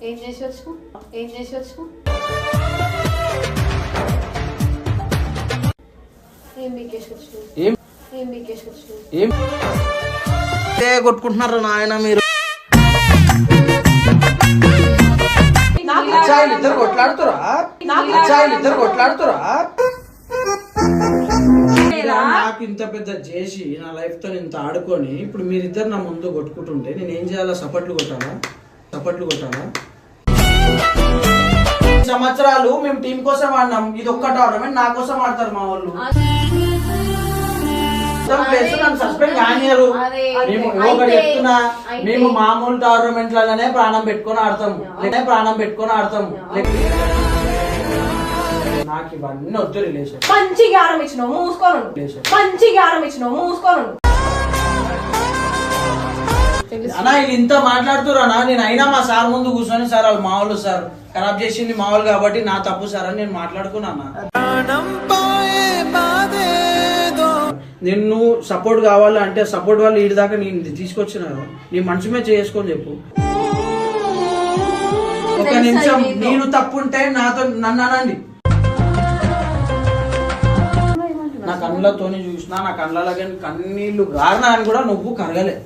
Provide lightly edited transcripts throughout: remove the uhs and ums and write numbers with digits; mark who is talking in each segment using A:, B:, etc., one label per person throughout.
A: ఏం చేసి వచ్చు
B: కొట్టుకుంటున్నారు నాయన మీరు. ఇద్దరు కొట్లాడుతురా నాకు ఇంత పెద్ద చేసి నా లైఫ్ తో ఇంత ఆడుకొని ఇప్పుడు మీరిద్దరు నా ముందు కొట్టుకుంటుంటే నేను ఏం చేయాలా? సపట్లు కొట్టాలా? సంవత్సరాలు మేము టీం కోసం ఆడినాం. ఇది ఒక్క టోర్నమెంట్ నా కోసం ఆడతారు మా వాళ్ళు. సస్పెండ్ కానియరు. చెప్తున్నా, మేము మామూలు టోర్నమెంట్లలోనే ప్రాణం పెట్టుకొని ఆడతాం. నాకు ఇవన్నీ వద్దు. రిలేషన్
A: మంచిగా ఆరంభించినావు, మూసుకోను.
B: అన్నా ఇది ఇంత మాట్లాడుతురా? నేను అయినా మా సార్ ముందు కూర్చొని, సార్ వాళ్ళు మామూలు సార్ ఖరాబ్ చేసింది మామూలు కాబట్టి నా తప్పు సార్ అని నేను మాట్లాడుకున్నా. నేను సపోర్ట్ కావాలంటే సపోర్ట్ వాళ్ళు ఈడి దాకా నేను తీసుకొచ్చినారు. నీ మనసు మీద చేసుకొని చెప్పు. ఒక నిమిషం నేను తప్పుంటే నాతో నన్ను అనండి. నా కళ్ళతోని చూసినా, నా కళ్ళలో కన్నీళ్లు గారినా అని కూడా నువ్వు కరగలే.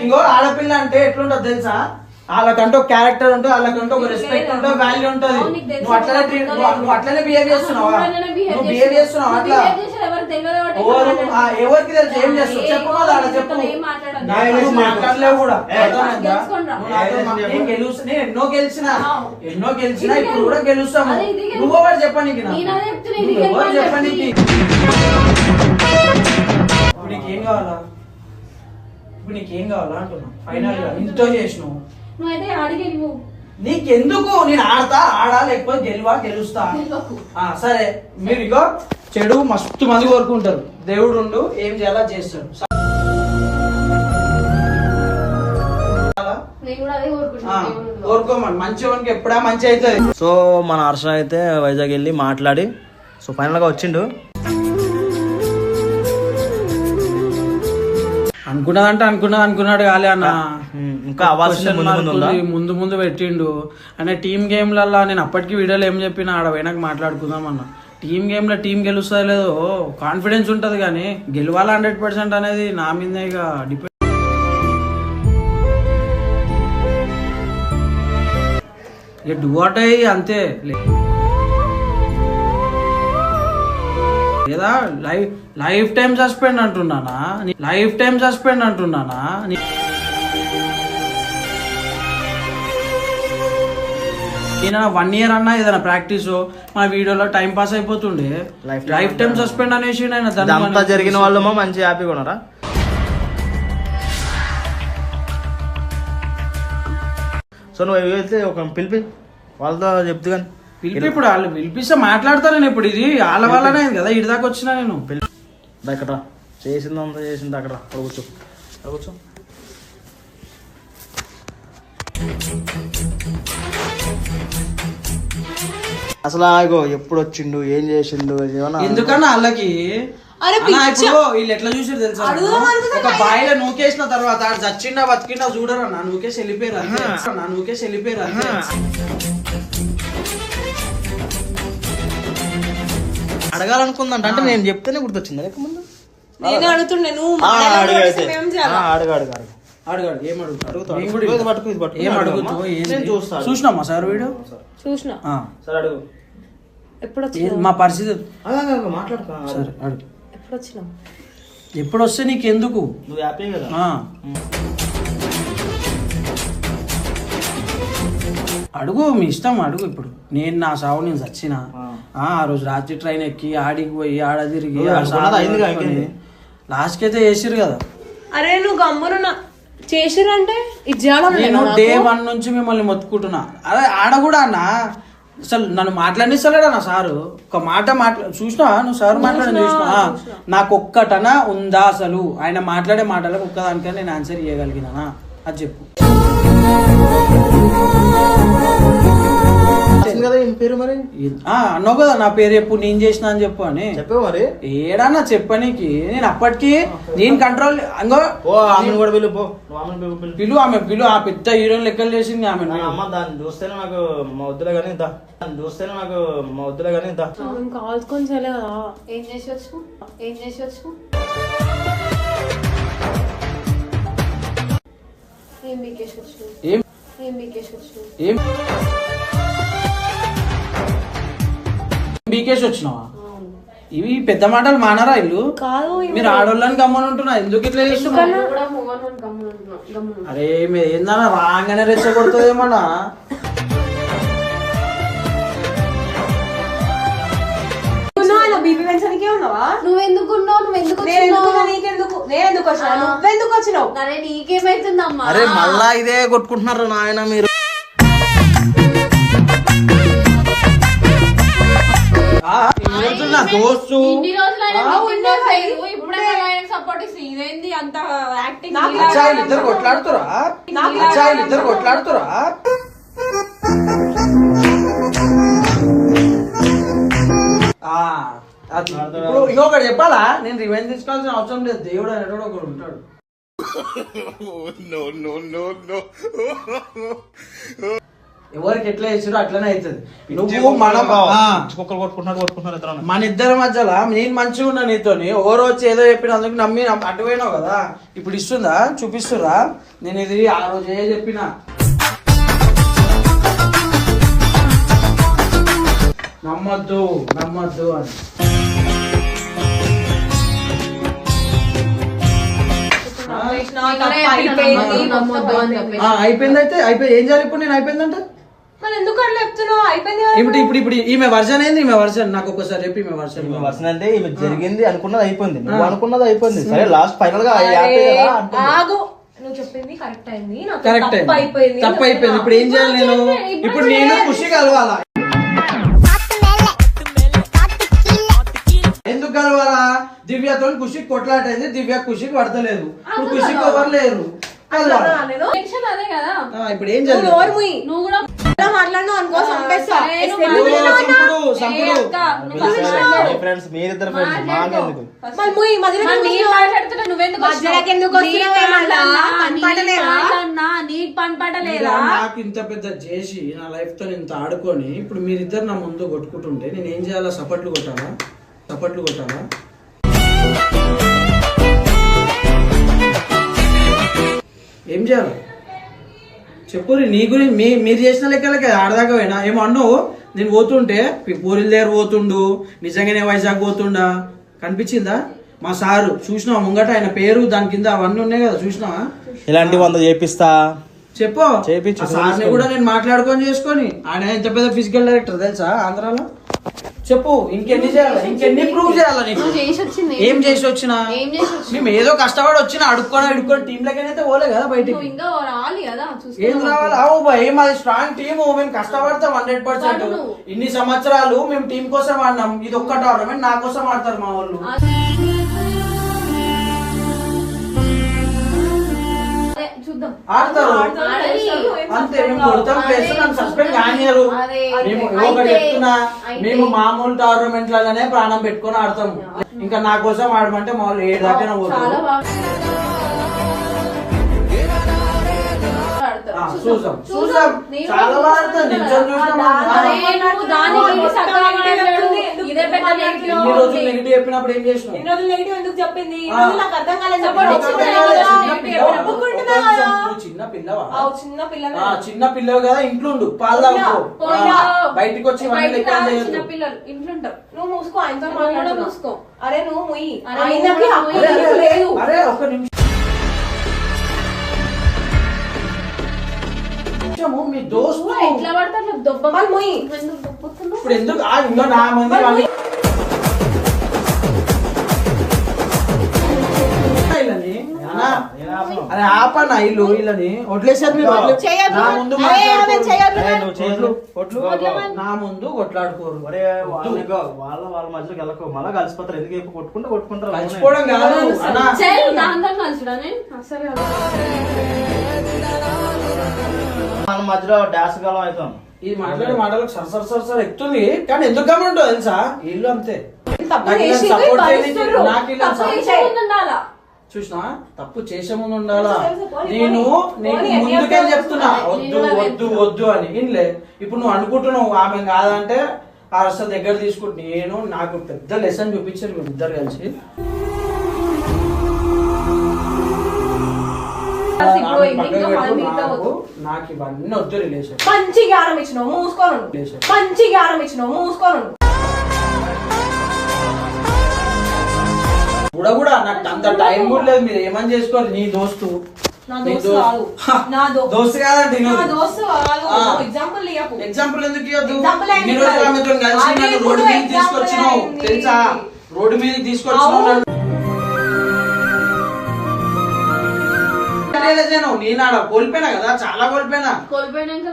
B: ఇంకో ఆడపిల్ల అంటే ఎట్లుంటది తెలుసా? వాళ్ళకంటూ ఒక క్యారెక్టర్ ఉంటుంది, వాళ్ళకంటూ ఒక రెస్పెక్ట్ ఉంటుంది, వాల్యూ ఉంటుంది. నువ్వు అట్లనే బిహేవ్ చేస్తున్నావా? అట్లా ఎవరికి తెలుసు ఏం చేస్తావు? చెప్పు కదా, చెప్పు. మాట్లాడలేవు కూడా. నేను ఎన్నో గెలిచినా ఇప్పుడు కూడా గెలుస్తాము. నువ్వు ఎవరు చెప్పనీకి? ఎవరు చెప్పనీకి? ఇప్పుడు నీకేం కావాలా? అంటున్నా. ఫైనల్ గా ఇంతో చేసినావు. నీకెందుకు? నేను ఆడా లేకపోతే గెలుస్తా. సరే, మీరు ఇగో చెడు మస్తు మంది కోరుకుంటారు. దేవుడు ఉండు, ఏం చేయాలా చేస్తాడు. కోరుకోమని మంచివానికి ఎప్పుడా మంచి అవుతుంది.
C: సో మన హర్ష అయితే వైజాగ్ వెళ్ళి మాట్లాడి సో ఫైనల్ గా వచ్చిండు.
B: అనుకున్నాడు కాలే అన్న.
C: ఇంకా
B: ముందు పెట్టిండు అనే టీమ్ గేమ్లల్లా. నేను అప్పటికి వీడియోలో ఏం చెప్పిన ఆడ పోయినాక మాట్లాడుకుందాం అన్న. టీమ్ గేమ్ లో టీం గెలుస్తా లేదో కాన్ఫిడెన్స్ ఉంటది, కానీ గెలవాలా 100% అనేది నా మీద ఇక డిపెండ్. ఇక డూఅట్ అయ్యి అంతే, లేదా లైఫ్ టైం సస్పెండ్ అంటున్నానా? ఈయన 1 year అన్నా ఏదైనా ప్రాక్టీస్ మన వీడియోలో టైం పాస్ అయిపోతుండే. లైఫ్ టైం సస్పెండ్ అనేసి
C: జరిగిన వాళ్ళు మంచి హ్యాపీగా ఉన్నారా? సో నువ్వు వెళ్తే ఒక పిలిపి వాళ్ళతో చెప్తు కానీ
B: ఇప్పుడు వాళ్ళు పిలిపిస్తే మాట్లాడతారు. నేను ఇప్పుడు ఇది వాళ్ళ వల్లనే కదా ఇటు దాకా వచ్చినా. నేను
C: అక్కడ చేసింది అక్కడ కూర్చో. అసలు ఎప్పుడు వచ్చిండు, ఏం చేసిండు?
B: ఎందుకన్నా వాళ్ళకి వీళ్ళు ఎట్లా చూసారు తెలుసా? ఒక బాయిలో నూకేసిన తర్వాత చచ్చిండా బతికిండా చూడరు అన్న. నూకేసి వెళ్ళిపోయారు.
C: అడగాలనుకుందంట. అంటే నేను చెప్తేనే గుర్తొచ్చింది. లేక ముందు
B: చూసినామా సార్ వీడియో?
A: చూసినా.
C: సరే అడుగు.
B: మా పరిస్థితి
C: మాట్లాడుకో.
B: ఎప్పుడు వస్తే నీకెందుకు?
C: నువ్వు హ్యాపీ కదా?
B: అడుగు, మీ ఇష్టం, అడుగు. ఇప్పుడు నేను నా సావు నేను చచ్చిన ఆ రోజు రాత్రి ట్రైన్ ఎక్కి ఆడికి పోయి ఆడ తిరిగి లాస్ట్ కి అయితే చేసిరు కదా.
A: అరే నువ్వు గమ్మున చేసిరంటే
B: నేను డే 1 నుంచి మిమ్మల్ని మొత్తుకుంటున్నా. అదే ఆడ కూడా అన్న అసలు నన్ను మాట్లాడిస్తలేడా నా సారు? ఒక మాట చూసినా నువ్వు సార్ మాట్లాడని చూసినా? నాకు ఒక్కటనా ఉందా అసలు? ఆయన మాట్లాడే మాటలకు ఒక్కదానికన్నా నేను ఆన్సర్ ఇవ్వగలిగినా? అది చెప్పు.
C: వచ్చింది కదా ఏం పేరు మరి
B: అన్నావు కదా నా పేరు చెప్పు నేను చేసిన అని చెప్పు అని.
C: చెప్పావు మరి
B: ఏడన్నా చెప్పనీకి నేను అప్పటికి నేను కంట్రోల్ అంగో
C: ఓ ఆమెను కూడా పిలు పో నువ్వు ఆమెను పిలు
B: పిలు ఆ పెద్ద హీరోయిన్ లెక్కలు చేసింది ఆమె.
C: అమ్మ దాన్ని చూస్తేనే నాకు మా వద్దులే కానీ దాన్ని చూస్తేనే నాకు మా వద్దులే కానీ
A: మేము కాల్చుకొని చేయలే కదా. ఏం చేసి వచ్చు ఏం బీకేసి వచ్చు
B: ఏం బీకేసి వచ్చినావా? ఇవి పెద్ద మాటలు మానరా ఇల్లు
A: కాదు.
B: మీరు ఆడోళ్ళని గమ్మని ఉంటున్నా ఎందుకు ఇట్లా చేస్తున్నారు? అరే మీరు ఏందన్నా రాగానే రెచ్చగొడుతుందేమన్నా.
A: నీకేమైతుందమ్మా?
C: అరే మళ్ళా ఇదే కొట్టుకుంటున్నారు నాయన మీరు. నా దోస్తు ఇద్దరు కొట్లాడుతురా ఇంకొకటి చెప్పాలా, నేను రివెంజ్ తీసుకోవాల్సిన అవసరం లేదు. దేవుడు అనేటోడు ఒకడు ఉంటాడు. ఎవరికి ఎట్లా చేసారో అట్లనే అవుతుంది. నువ్వు మన ఇద్దరి మధ్యలో నేను మంచిగా ఉన్నా నీతోని ఓ రోజు ఏదో చెప్పినందుకు నమ్మి అటు పోయినావు కదా. ఇప్పుడు ఇస్తుందా చూపిస్తురా? నేను ఇది ఆ రోజు ఏ చెప్పినా నమ్మద్దు అని. అయిపోయింది అయితే అయిపోయి ఏం చేయాలి ఇప్పుడు? నేను అయిపోయిందంటే ఇప్పుడు ఈమె వర్షన్ ఏంది? ఈమె వర్షన్ నాకు ఒకసారి చెప్పి ఈమె వర్షన్ అంటే ఈమె జరిగింది అనుకున్నది అయిపోయింది, నువ్వు అనుకున్నది అయిపోయింది. సరే లాస్ట్ ఫైనల్ గా
B: కరెక్ట్ తప్పు అయిపోయింది. ఇప్పుడు ఏం చేయాలి నేను? ఇప్పుడు నేను ఖుషి కలవాలా? ఎందుకు కలవాలా? దివ్యతో ఖుషికి కొట్లాటైంది, దివ్య ఖుషికి పడతలేదు, ఇప్పుడు ఖుషికి ఎవరు లేరు. ఇప్పుడు ఏం చేయాలి? నాకు ఇంత పెద్ద చేసి నా లైఫ్ తో ఇంత ఆడుకొని ఇప్పుడు మీరిద్దరు నా ముందు కొట్టుకుంటుంటే నేను ఏం చేయాలా? సపట్లు కొట్టాలా? ఏం చేయాలి చెప్పు. నీ గురించి మీరు చేసిన లెక్కలకి ఆడదాకా పోయినా ఏమో అన్నావు. నేను పోతుంటే పూరిల దగ్గర పోతుండు, నిజంగానే వైజాగ్ పోతుండా కనిపించిందా? మా సారు చూసినావా ముంగట? ఆయన పేరు దాని కింద అవన్నీ ఉన్నాయి కదా, చూసినావా?
C: ఇలాంటి 100 చేపిస్తా
B: చెప్పు. సార్ని కూడా నేను మాట్లాడుకొని చేసుకొని, ఆయన ఇంత పెద్ద ఫిజికల్ డైరెక్టర్ తెలుసా ఆంధ్రాలో? చెప్పు. ఇంకెన్ని చేయాలి? ఇంకెన్ని ప్రూవ్ చేయాలి నీకు? ఏం చేసి వచ్చినా? మేము ఏదో కష్టపడి వచ్చినా అడుక్కొని టీమ్ లెక్కనైతే పోలే కదా బయటికి. ఏం రావాలి? అవు భయ్ మాది స్ట్రాంగ్ టీమ్, మేము కష్టపడతాం 100%. ఇన్ని సంవత్సరాలు మేము టీం కోసం ఆడినాం. ఇది ఒక్క టోర్నమెంట్ నా కోసం ఆడతారు మా వాళ్ళు. ఆడతారు అంతే. మేము కొడతాం ప్లేస్, నన్ను సస్పెండ్ కానియరు. మేము ఒకటి చెప్తున్నా, మేము మామూలు టోర్నమెంట్ లాగానే ప్రాణం పెట్టుకొని ఆడతాము. ఇంకా నా కోసం ఆడమంటే మా వాళ్ళు 7 దాకా పోతారు. చూసాం చాలా బాగా ఆడతాను. నిజం నెగిటివ్ చెప్పినప్పుడు ఏం చేసినావు? చిన్న పిల్లవు కదా, ఇంట్లో ఉండు, పాలు తాగు. బయటికి వచ్చి
A: నువ్వు మూసుకో, ఆయనతో మూసుకో. అరే నువ్వు ముయ్యి.
B: అరే ఒక నిమిషం. మీ దోస్తు
A: ఎట్లా పడతారు దొబ్బలు ముయ్యి.
B: ఇప్పుడు ఎందుకు ఇంకా నా మంది అరే ఆపన్న ఇల్లు వీళ్ళని వదిలేసారు మీరు. నా ముందు కొట్లాడుకోరు.
C: వాళ్ళ మధ్యలోకి వెళ్ళకు, మళ్ళీ కలిసిపోతారు. ఎందుకు కొట్టుకుంటారు?
B: కలిసిపోవడం కాదు అన్న.
D: మన మధ్యలో డాన్స్ కాలం అవుతాం.
B: ఇది మాట్లాడే మాటలకు సరసర ఎక్కుతుంది, కానీ ఎందుకు గమనింటో తెలుసా, వీళ్ళు అంతే.
A: తప్పు
B: నాకు ఇలా
A: చేసి
B: support
A: భరిస్తుర్రు.
B: చేయనీకి- నాకు ఇలా
A: తప్పు
B: support
A: చేసే ముందు ఉండాలా?
B: చూసినా తప్పు చేసే ముందు ఉండాలా.
A: పోనీ,
B: నేను నీకు
A: పోనీ,
B: ముందుకే
A: ఎన్ని
B: చెప్తున్నా
A: అర్థం
B: వద్దు
A: నేను
B: వద్దు వద్దు అని. ఇన్లే ఇప్పుడు నువ్వు అనుకుంటున్నావు ఆమె కాదంటే ఆ అసలు దగ్గర తీసుకుంటు. నేను నాకు పెద్ద లెసన్ చూపించారు మీరు ఇద్దరు కలిసి.
A: ఇప్పుడు
B: ఆమె
A: ఇంకా
B: పక్కకు
A: వాళ్ళ
B: పెట్టు,
A: మిగతా
B: నాకు ఇవన్నీ వద్దు రిలేషన్.
A: మంచి జ్ఞానం ఇచ్చినావు మూసుకోను. మంచి జ్ఞానం ఇచ్చినావు మూసుకోను.
B: కూడా నాకు అంత టైం కూడా లేదు. మీరు ఏమని చేసుకోవాలి. నీ దోస్తు
A: నా దోస్తు కాదు. నా
B: దోస్తు కాదండి.
A: నా దోస్తు కాదు. ఎగ్జాంపుల్ ఇయ్యకు.
B: ఎగ్జాంపుల్ ఎందుకు ఇవ్వద్దు.
A: Example ఏంటి?
B: ఇన్ని రోజులు ఆమెతో కలిసి
A: అది
B: నన్ను
A: ఇప్పుడు
B: రోడ్డు మీద
A: example
B: తీసుకొచ్చినావు
A: అయింది.
B: తెలుసా. రోడ్డు మీద తీసుకొచ్చినావు
A: అవును.
B: నన్ను. రియలైజ్ అయినావు. నేను ఆడ కోల్పోయినా కదా, చాలా కోల్పోయినా.
E: కోల్పోయినాక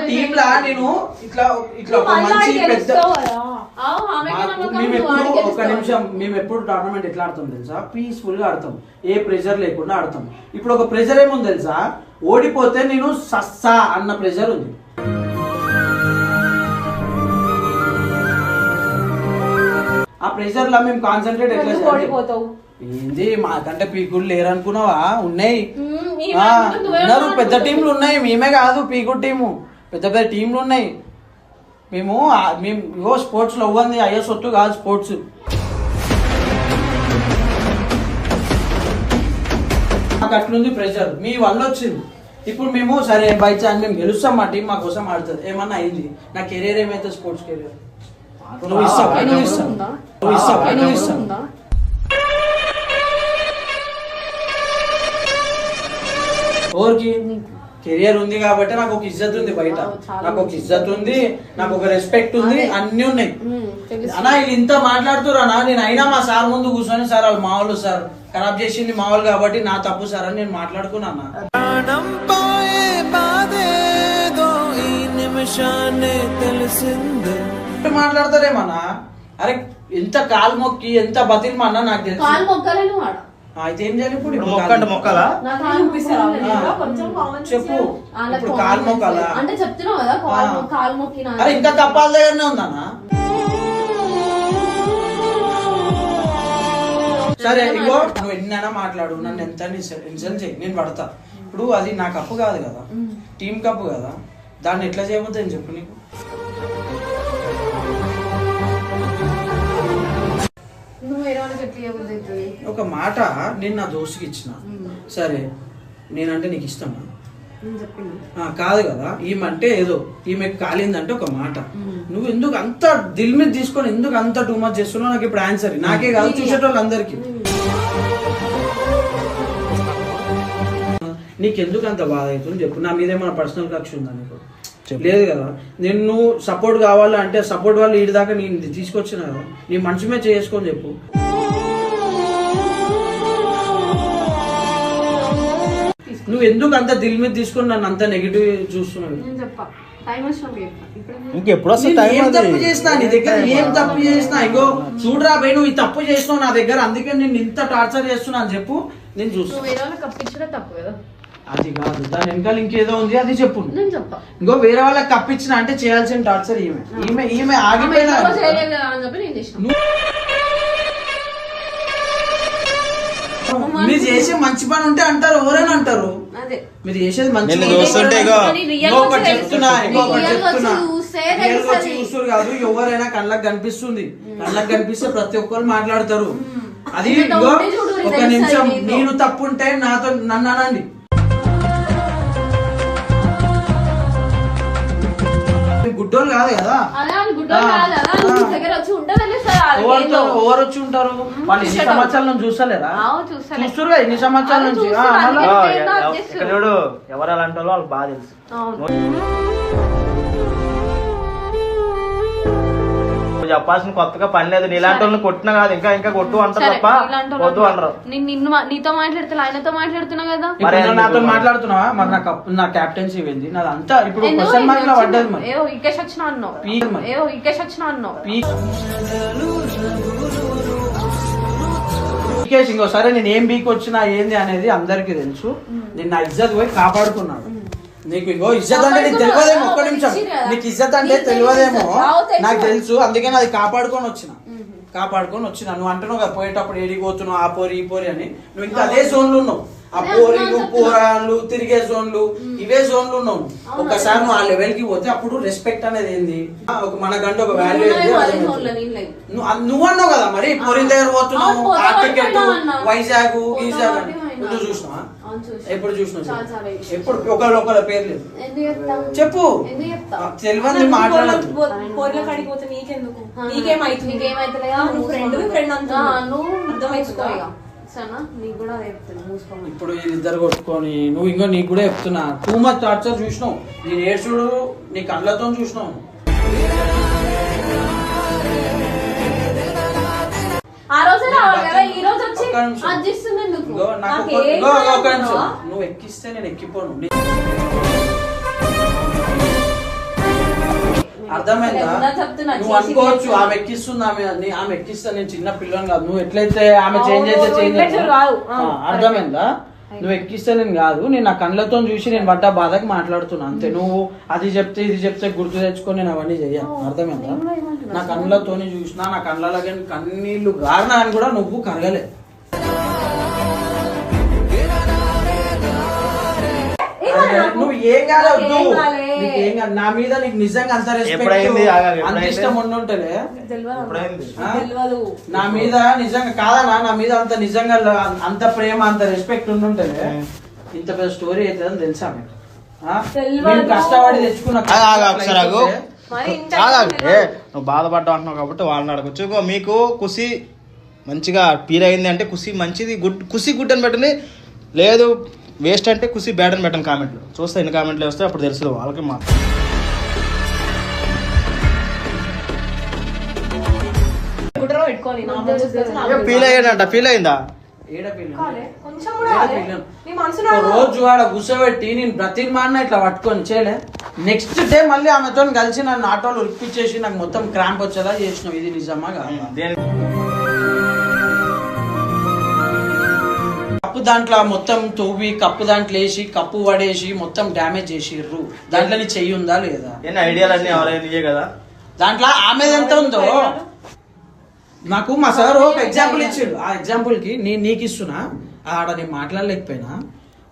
B: టీమ్ లా నేను ఇట్లా ఇట్లా ఒక మంచి పెద్ద ఒక నిమిషం మేము ఎప్పుడు టోర్నమెంట్ ఎట్లా ఆడతాం తెలుసా, పీస్ఫుల్ గా ఆడతాం, ఏ ప్రెషర్ లేకుండా ఆడతాం. ఇప్పుడు ఒక ప్రెషర్ ఏముంది తెలుసా, ఓడిపోతే నేను సస్సా అన్న ప్రెషర్ ఉంది. ఆ ప్రెషర్ లా మేము కాన్సన్ట్రేట్ ఎట్లా
A: ఎందుకు
B: చేయాలి.
A: ఓడిపోతావు?
B: ఏంది మాకంటే పీకులు లేరు అనుకున్నావా? ఉన్నాయి, ఉన్నారు. పెద్ద టీంలు ఉన్నాయి. మేమే కాదు పీకుడు టీము, పెద్ద పెద్ద టీంలు ఉన్నాయి. మేము ఇవో స్పోర్ట్స్ లో అవ్వంది అయ్యో సొత్తు కాదు స్పోర్ట్స్. మాకు అట్లుంది ప్రెషర్, మీ వల్ల వచ్చింది. ఇప్పుడు మేము సరే బై ఛాన్స్ మేము గెలుస్తాం, మా టీం మా కోసం ఆడుతుంది. ఏమన్నా అయింది, నా కెరీర్ ఏమైతే స్పోర్ట్స్ కెరీర్ నువ్వు ఇస్తావా? నువ్వు ఇస్తావా? నువ్వు ఇస్తావా? నువ్వు ఇస్తావా? ఓర్కి కెరియర్ ఉంది కాబట్టి నాకు ఒక ఇజ్జత్ ఉంది బయట, నాకు ఒక ఇజ్జత్ ఉంది, నాకు ఒక రెస్పెక్ట్ ఉంది, అన్ని ఉన్నాయి. అన్నా వీళ్ళు ఇంత మాట్లాడుతున్నా, నేను అయినా మా సార్ ముందు కూర్చొని సార్ వాళ్ళు మామూలు సార్ ఖరాబ్ చేసింది మామూలు కాబట్టి నా తప్పు సార్ అని నేను మాట్లాడుకున్నా. మాట్లాడతారేమన్నా, అరే ఎంత కాలు మొక్కి ఎంత బతిల్మన్నా నాకు తెలుసు.
E: కాలు మొక్కలేను వాడు.
B: అయితే ఏం చేయాలి ఇప్పుడు?
D: మొక్క అంటే మొక్కలా?
B: చెప్పు ఇప్పుడు కాలు మొక్కలా
E: అంటే చెప్తున్నావు కదా కాలు మొక్కిన.
B: అరే ఇంకా తప్పాల దగ్గరనే ఉందన్నా. సరే ఇగో నువ్వు ఎన్నైనా మాట్లాడు, నన్ను ఎంత ఇన్సల్ట్ చేయి, నేను పడతా. ఇప్పుడు అది నా కప్పు కాదు కదా, టీం కప్పు కదా, దాన్ని ఎట్లా చేయబోతుంది చెప్పు. నీకు ఒక మాట నేను నా దోస్తుకి ఇచ్చిన, సరే నేనంటే నీకు ఇష్టమా? కాదు కదా. ఈమె ఏదో ఈమె కాలిందంటే ఒక మాట, నువ్వు ఎందుకు అంత దిల్ మీద తీసుకొని ఎందుకు అంత టూ మచ్ చేస్తున్నావు? నాకు ఇప్పుడు ఆన్సర్ నాకే కాదు, చూసేటోళ్ళందరికీ. నీకెందుకు అంత బాధ అవుతుంది చెప్పు. నా మీద ఏమైనా పర్సనల్ కక్ష ఉందా నీకు? లేదు కదా. నేను నువ్వు సపోర్ట్ కావాలంటే సపోర్ట్ వాళ్ళు వీడి దాకా నేను తీసుకొచ్చిన కదా, నీ మనసు మీద చేసుకొని చెప్పు. నువ్వు ఎందుకు అంత దిల్ మీద తీసుకొని నన్ను అంత నెగిటివ్ చూస్తున్నావు?
D: ఇంకెప్పుడు
B: ఏం తప్పు చేసినా నీ దగ్గర, ఏం తప్పు చేసినా? ఇగో చూడరా బై, నువ్వు ఈ తప్పు చేసినావు నా దగ్గర, అందుకే నేను ఇంత టార్చర్ చేస్తున్నా అని చెప్పు, నేను చూస్తాను. అది కాదు, దాని వెనకాల ఇంకేదో ఉంది, అది చెప్పు. ఇంకో వేరే వాళ్ళకి కప్పించిన అంటే చేయాల్సిన టార్చర్ ఈమె ఆగిపోయినా. మీరు చేసే మంచి పని ఉంటే అంటారు, ఎవరైనా అంటారు. మీరు చేసేది మంచి చూస్తారు కాదు, ఎవరైనా కళ్ళకి కనిపిస్తుంది. కళ్ళకి కనిపిస్తే ప్రతి ఒక్కరు మాట్లాడతారు. అది ఒక నిమిషం, నేను తప్పుంటే నాతో నన్ను అనండి. గుడ్డోళ్ళు కాదు కదా, ఎవరు వచ్చి ఉంటారు? వాళ్ళు ఎన్ని సంవత్సరాల నుంచి చూస్తలేరా? చూస్తారు కదా ఎన్ని సంవత్సరాల నుంచి.
D: చూడు ఎవరు అలాంటి వాళ్ళు వాళ్ళకి బాగా తెలుసు. చెప్పాల్సిన కొత్తగా పని లేదు. ఇలాంటి వాళ్ళని కొట్టినా కాదు, ఇంకా ఇంకా కొట్టు అంటారు తప్ప వద్దు అనరు.
E: నీతో మాట్లాడుతున్నా, ఆయనతో మాట్లాడుతున్నా కదా.
B: మరి నాతో మాట్లాడుతున్నావా? మరి నా క్యాప్టెన్సీ ఏంది నాదంతా ఇప్పుడు క్వశ్చన్ మార్క్ లో పడ్డది. మరి
E: ఇకేష్ వచ్చిన అన్నావు, ఇకేష్ వచ్చిన అన్నావు.
B: ఇంకోసారి నేను ఏం బీక్ వచ్చినా ఏంది అనేది అందరికి తెలుసు. నేను నా ఇజ్జత్ పోయి కాపాడుకున్నాడు. నీకు ఇగో ఇజ్జత్ అంటే నీకు తెలియదేమో, ఒక్క నిమిషం, నీకు ఇజ్జత్ అంటే తెలియదేమో నాకు తెలుసు, అందుకని అది కాపాడుకొని వచ్చిన నువ్వు అంటున్నావు కదా పోయేటప్పుడు ఏడికి పోతున్నావు ఆ పోరి ఈ పోరి అని, నువ్వు ఇంకా అదే జోన్లు ఉన్నావు, ఆ పోరీలు పోరాళ్ళు తిరిగే జోన్లు ఇవే జోన్లు ఉన్నావు. ఒకసారి నువ్వు ఆ లెవెల్ కి పోతే అప్పుడు రెస్పెక్ట్ అనేది ఏంది, మనకంటే ఒక వాల్యూ నువ్వు అన్నావు కదా మరి పోరిన దగ్గర పోతున్నావు క్రికెట్ వైజాగ్ గీజాగ్ అని నువ్వు చూసినావా? ఎప్పుడు చూసినావు? ఎప్పుడు ఒకళ్ళ పేరు లేదు చెప్పు, తెలియదు మాట్లాడదు. ఇప్పుడు వీళ్ళిద్దరు కొట్టుకొని నువ్వు ఇంకో నీకు కూడా చెప్తున్నా టూ మచ్ టార్చర్ చూసినావు, నేను ఏడ్చుడు నీ కళ్ళతో చూసినావు. నువ్వు ఎక్కిస్తే నేను ఎక్కిపోను, అర్థమైందా? నువ్వు అనుకోవచ్చు ఆమె ఎక్కిస్తుంది, ఆమె ఎక్కిస్తా, నేను చిన్న పిల్లని కాదు, నువ్వు ఎట్లయితే ఆమె చేంజ్ అయితే చేంజ్, అర్థమైందా? నువ్వు ఎక్కిస్తే నేను కాదు, నేను నా కళ్ళతో చూసి నేను పడ్డ బాధకి మాట్లాడుతున్నా అంతే. నువ్వు అది చెప్తే ఇది చెప్తే గుర్తు తెచ్చుకొని నేను అవన్నీ చెయ్యాను, అర్థమైందా? నా కళ్ళతోని చూసినా, నా కళ్ళకి కన్నీళ్లు గారినా అని కూడా నువ్వు కరగలే. నువ్వు ఏం కాదు, నా మీద నీకు నిజంగా అంత రెస్పెక్ట్ అంత ఇష్టం ఉండుంటేనే నా మీద నిజంగా కాదనా, నా మీద అంత నిజంగా అంత ప్రేమ అంత రెస్పెక్ట్ ఉండుంటేనే ఇంత పెద్ద స్టోరీ అవుతుందని తెలుసా మీకు? కష్టపడి తెచ్చుకున్న
D: నువ్వు బాధపడ్డావు అంటున్నావు కాబట్టి వాళ్ళని అడగచ్చు. మీకు ఖుషి మంచిగా ఫీల్ అయింది అంటే ఖుషి మంచిది, ఖుషి గుడ్ అని పెట్టండి, లేదు వేస్ట్ అంటే ఖుషి బ్యాడ్ అని పెట్టండి కామెంట్లు. చూస్తే ఎన్ని కామెంట్లు వస్తే అప్పుడు తెలుసు వాళ్ళకి. మా ఫీల్ అయ్యాడంట, ఫీల్ అయిందా?
B: రోజు ఆడ కూర్చోబెట్టి నేను బ్రతిమాడిన ఇట్లా పట్టుకొని చేయలే, నెక్స్ట్ డే మళ్ళీ ఆమెతో కలిసి నన్ను ఆటోలు ఉరిపించేసి నాకు మొత్తం క్రాంప్ వచ్చేలా చేసినావు. ఇది నిజమా కాదా? కప్పు దాంట్లో మొత్తం తవ్వి కప్పు దాంట్లో వేసి కప్పు పడేసి మొత్తం డ్యామేజ్ చేసిర్రు, దాంట్లో నీ చెయ్యి ఉందా లేదా?
D: ఐడియాలన్నీ ఎవరైనా కదా
B: దాంట్లో ఆమె ఎంత ఉందో నాకు మా సార్ ఒక ఎగ్జాంపుల్ ఇచ్చాడు, ఆ ఎగ్జాంపుల్ కి నీకు ఇస్తున్నా. ఆడ నేను మాట్లాడలేకపోయినా,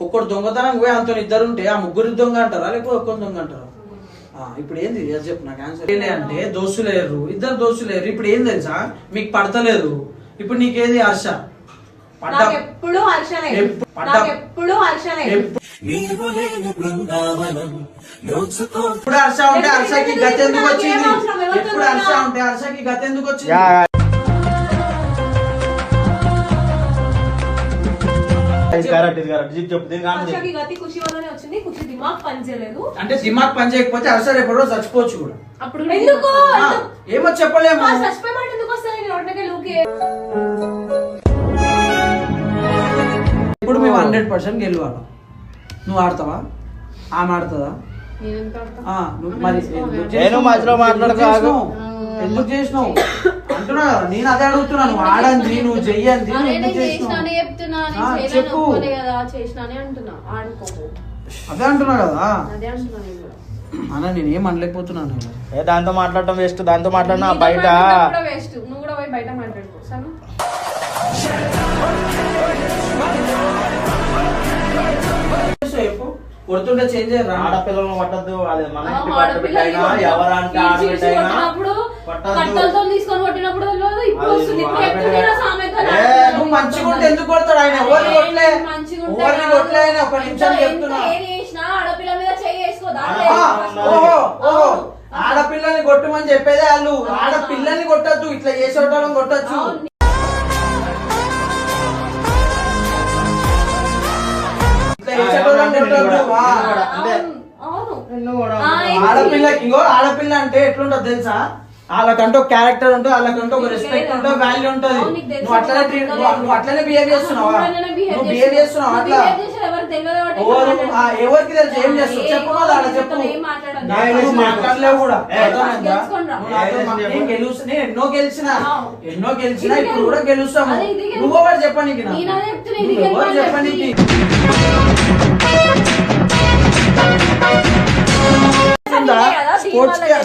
B: ఒక్కడు దొంగతనం పోయి అంత ఇద్దరు ఉంటే ఆ ముగ్గురు దొంగ అంటారా లేకపోతే ఒక్కరు దొంగ అంటారా? ఇప్పుడు ఏంది చెప్పు నాకు ఆన్సర్. అంటే దోస్తులేరు, ఇద్దరు దోస్తులేరు. ఇప్పుడు ఏం తెలుసా, మీకు పడతలేదు, ఇప్పుడు నీకేది హర్ష
A: ఎప్పుడు హర్షనే
B: ఎప్పుడు హర్ష ఉంటే హర్షకి గత ఎందుకు వచ్చింది? ఎప్పుడు హర్ష ఉంటే హర్షకి గత ఎందుకు వచ్చింది? అంటే దిమాగ్ పని చేయకపోతే హర్ష రేపు రోజు చచ్చిపోవచ్చు కూడా. ఏమో చెప్పలేము. ఇప్పుడు మేము 100% గెలవాలి. నువ్వు ఆడతావా? ఆమె ఆడుతుందా? ఎందుకు చేసినావు అంటున్నా కదా, నేను అదే అడుగుతున్నా. నువ్వు ఆడంది, నువ్వు చెయ్యంది, చెప్పు. అదే అంటున్నా కదా అన్న, నేనేం అనలేకపోతున్నాను.
D: దాంతో మాట్లాడటం వేస్ట్, దాంతో మాట్లాడినా బయట
B: కొడుతుంటే చేంజ్ అయ్యారా?
D: ఆడపిల్లలను పట్టద్దు, అది మన
E: నువ్వు
B: మంచిగా ఉంటే ఎందుకు కొడతాడు ఆయన? ఎవరిని కొట్టలే, ఎవరిని కొట్టలే. ఆయన ఒక నిమిషం చెప్తున్నా, ఆడపిల్లని కొట్టమని చెప్పేదే వాళ్ళు. ఆడపిల్లని కొట్టద్దు, ఇట్లా చేసేటోళ్ళని కొట్టచ్చు. ఆడపిల్లకి ఆడపిల్ల అంటే ఎట్లుంటది తెలుసా? వాళ్ళకంటూ ఒక క్యారెక్టర్ ఉంటుంది, వాళ్ళకంటూ ఒక రెస్పెక్ట్ ఉంటుంది, వాల్యూ ఉంటుంది. నువ్వు అట్లనే బిహేవ్ చేస్తున్నావా? నువ్వు బిహేవ్ చేస్తున్నావు అట్లా. ఎవరికి తెలుసు ఏం చేస్తావు? చెప్పు కదా, అలా చెప్పు. మాట్లాడలేవు కూడా. నేను ఎన్నో గెలిచినా ఇప్పుడు కూడా గెలుస్తాము. నువ్వు ఎవరు చెప్పనీకి? ఎవరు చెప్పనీకి?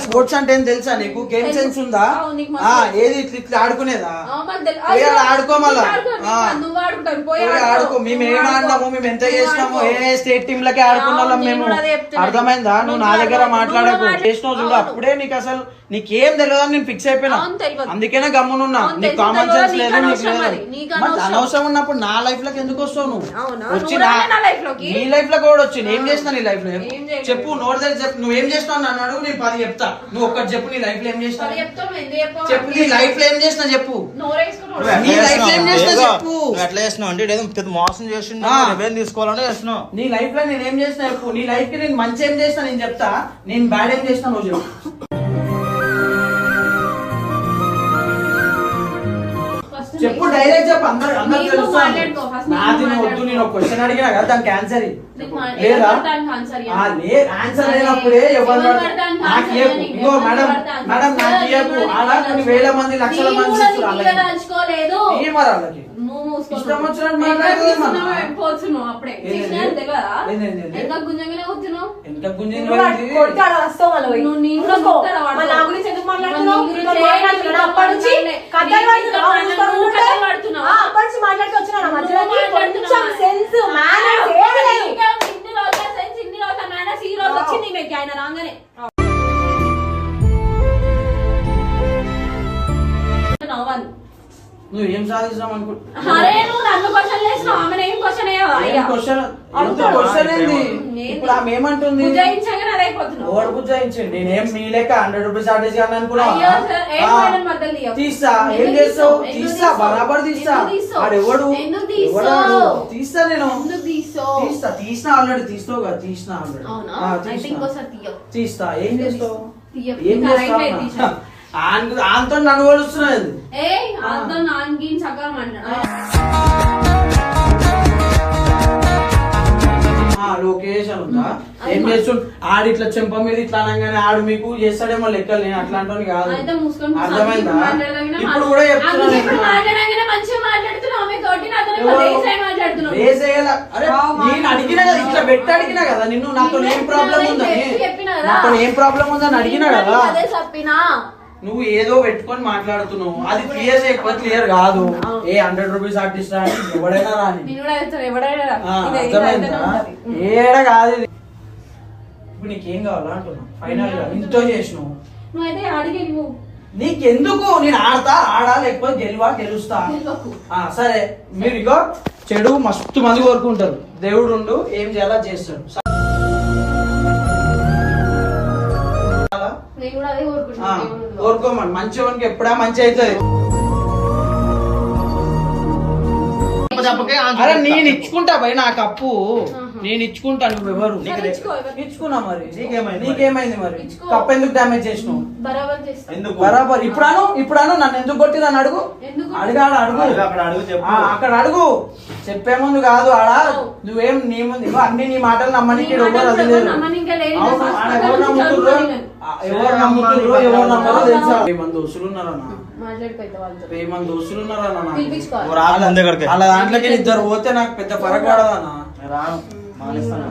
C: స్పోర్ట్స్ అంటే ఏం తెలుసా నీకు? గేమ్ సెన్స్ ఉందా?
E: అవును, నీకు మస్తు
C: ఏది ఇట్లా ఆడుకునేదా?
E: పోయి
C: ఆడుకో మళ్ళా.
E: నువ్వు ఆడుకుంటావు పోయి
C: ఆడుకో. మేము ఏం ఆడినాము, మేము ఎంత చేసినాము, ఏ స్టేట్ టీమ్ లకే ఆడుకున్న వాళ్ళం మేము. అర్థమైందా? నువ్వు నా దగ్గర మాట్లాడకు. చేసినావు చూడు, అప్పుడే నీకు అసలు నీకేం తెలియదు అని నేను ఫిక్స్ అయిపోయినా. అందుకేనే గమ్మునున్నా. నీకు కామన్ సెన్స్ లేదు, నీకు లేదు. అనవసరం ఉన్నప్పుడు నా లైఫ్ లోకి ఎందుకు వస్తావు నువ్వు? వచ్చి నీ లైఫ్ లో కూడా వచ్చి ఏం చేసినా నీ లైఫ్ లో చెప్పు. నోట్ దగ్గర చెప్పు. నువ్వేం చేసినావు నన్ను అడుగు, నేను 10 చెప్తా. నువ్వు ఒక్కటి చెప్పు, నీ లైఫ్ లో ఏం చేసినా చెప్పు. నీ లైఫ్ లో ఏం చేసినా చెప్పు. నీ లైఫ్ లో ఏం చేసినా చెప్పు.
D: ఎట్లా చేసినావు అంటే ఏదో పెద్ద మోసం చేసిండు, రివెంజ్ తీసుకోవాలని చేస్తున్నావు.
C: నీ లైఫ్ లో నేను ఏం చేసినా చెప్పు. నీ లైఫ్ కి నేను మంచి ఏం చేసినా నేను చెప్తా, నేను బ్యాడ్ ఏం చేసినా నువ్వు చెప్పు. చెప్పు, డైరెక్ట్ చెప్పు. అందరు తెలుస్తాను. నాది వద్దు, నేను ఒక క్వశ్చన్ అడిగినా కదా దానికి ఆన్సర్ లేదా? ఆన్సర్ అయినప్పుడే ఎవరు నాకు చెప్పు. ఇంకో మేడం మేడం నాకు చెప్పు. అలా కొన్ని వేల మంది లక్షల మంది వాళ్ళకి ఇష్టం వచ్చినట్టు మాట్లాడుతుంది. ఎంత గుంజింది
E: ఆయన రాగానే
C: నువ్వు ఏం సాధిస్తావు అనుకుంటా? ఇప్పుడు ఆమె ఏమంటుంది? ఓడి బుజ్జాయించండి. నేనేం మీ లెక్క 100 రూపీస్ ఆర్డర్స్ కానీ అనుకున్నా. తీస్తా. ఏం చేస్తావు? తీస్తా, బరాబర్ తీస్తా. వాడెవడు తీస్తా. నేను తీస్తా. తీసిన ఆల్రెడీ. తీస్తావు కదా? తీసిన ఆల్రెడీ. తీస్తా. ఏం చేస్తావు? ఏం చేస్తావు? ఆంతో నన్ను కొలుస్తున్నది. లొకేషన్ ఉందా? ఏం చేస్తుండు ఆడు? ఇట్లా చెంప మీద ఇట్లా అనగానే ఆడు మీకు చేస్తాడేమో లెక్కలు. నేను అట్లాంటి కాదు. అర్థమైందా? ఇప్పుడు కూడా నేను అడిగినా కదా, ఇట్లా పెట్టి అడిగినా కదా నిన్ను. నాతో ఏం ప్రాబ్లం ఉందని, నాతో ఏం ప్రాబ్లం ఉందని అడిగినా కదా. నువ్వు ఏదో పెట్టుకొని మాట్లాడుతున్నావు. అది క్లియర్ చేయకపోతే క్లియర్ కాదు. ఏ 100 రూపీస్ ఆర్టిస్ట్ రాని ఎవడైనా రాని. ఏడ కాదు. ఇప్పుడు నీకేం కావాలా అంటున్నా ఫైనల్ గా. ఇంతో చేసినావు. నీకెందుకు? నేను ఆడా లేకపోతే గెలుస్తా. సరే, మీరు ఇగో చెడు మస్తు మంది కోరుకుంటారు. దేవుడు ఉండు, ఏం చేయాలా చేస్తాడు. కోరుకోమని. మంచి వానికి ఎప్పుడా మంచి అవుతుంది. అరే నేను ఇచ్చుకుంటా భయ్, నాకు అప్పు నేను ఇచ్చుకుంటా. నువ్వు ఎవరు? ఇచ్చుకున్నా. మరి నీకేమైంది? మరి కప్పు ఎందుకు డామేజ్ చేసినావు? బరాబర్. ఇప్పుడాను నన్ను ఎందుకు కొట్టిదని అడుగు. అక్కడ అడుగు. చెప్పే ముందు కాదు ఆడ. నువ్వేం నీ ముందు అన్ని నీ మాటలు నమ్మనికి ఎవరు నమ్మరో తెలుసా? 10 మంది దోస్తులు ఉన్నారన్న. 10 మంది దోస్తులు ఉన్నారన్న. అలా దాంట్లోకి 2 పోతే నాకు పెద్ద ఫరక్ పడదన్నా. రాను. మానేస్తాను.